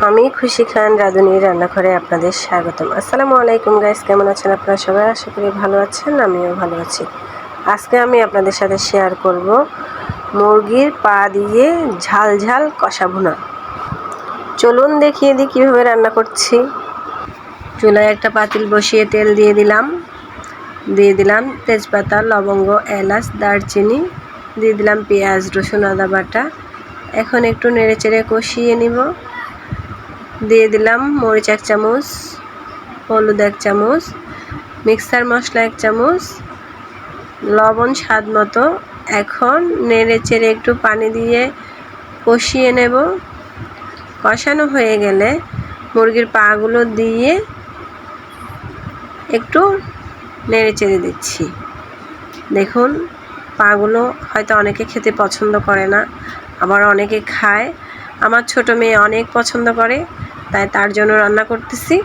আমি খুশি খান রাঁধুনির রান্নাঘরে আপনাদের স্বাগতম। আসসালামু আলাইকুম গাইস, কেমন আছেন আপনারা সবাই? আশা করি ভালো আছেন, আমিও ভালো আছি। আজকে আমি আপনাদের সাথে শেয়ার করব মুরগির পা দিয়ে ঝাল ঝাল কষা ভুনা। চলুন দেখিয়ে দিই কীভাবে রান্না করছি। চুলায় একটা পাতিল বসিয়ে তেল দিয়ে দিলাম তেজপাতা, লবঙ্গ, এলাচ, দারচিনি, দিয়ে দিলাম পেঁয়াজ, রসুন, আদা বাটা। এখন একটু নেড়েচেড়ে কষিয়ে নিব। দিয়ে দিলাম মরিচ 1 চামচ, হলুদ 1 চামচ, মিক্সার মশলা 1 চামচ, লবণ স্বাদ মতো। এখন নেড়েচেড়ে একটু পানি দিয়ে কষিয়ে নেব। কষানো হয়ে গেলে মুরগির পাগুলো দিয়ে একটু নেড়েচেড়ে দিচ্ছি। দেখুন, পাগুলো হয়তো অনেকে খেতে পছন্দ করে না, আবার অনেকে খায়। আমার ছোট মেয়ে অনেক পছন্দ করে, তাই তার জন্য রান্না করতেছি।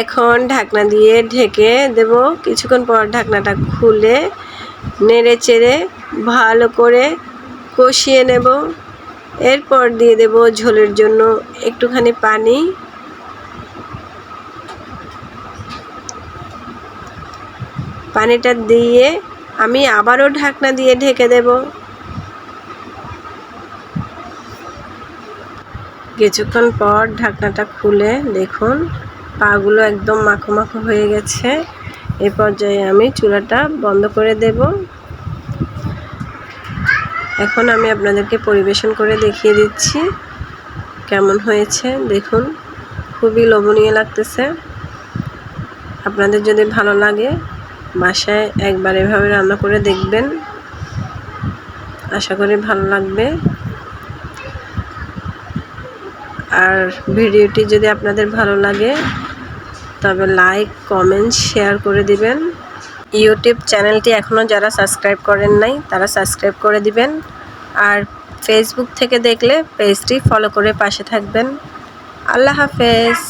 এখন ঢাকনা দিয়ে ঢেকে দেব। কিছুক্ষণ পর ঢাকনাটা খুলে নেড়েচেড়ে ভালো করে কষিয়ে নেব। এরপর দিয়ে দেব ঝোলের জন্য একটুখানি পানি। পানিটা দিয়ে আমি আবারও ঢাকনা দিয়ে ঢেকে দেব। কিছুক্ষণ পর ঢাকনাটা খুলে দেখুন, পাগুলো একদম মাখো মাখো হয়ে গেছে। এই পর্যায়ে আমি চুলাটা বন্ধ করে দেব। এখন আমি আপনাদেরকে পরিবেশন করে দেখিয়ে দিচ্ছি কেমন হয়েছে। দেখুন, খুবই লোভনীয় লাগতেছে। আপনাদের যদি ভালো লাগে বাসায় একবার এভাবে রান্না করে দেখবেন, আশা করি ভালো লাগবে। আর ভিডিওটি যদি আপনাদের ভালো লাগে তবে লাইক, কমেন্ট, শেয়ার করে দিবেন। ইউটিউব চ্যানেলটি এখনও যারা সাবস্ক্রাইব করেন নাই তারা সাবস্ক্রাইব করে দিবেন। আর ফেসবুক থেকে দেখলে পেজটি ফলো করে পাশে থাকবেন। আল্লাহ হাফেজ।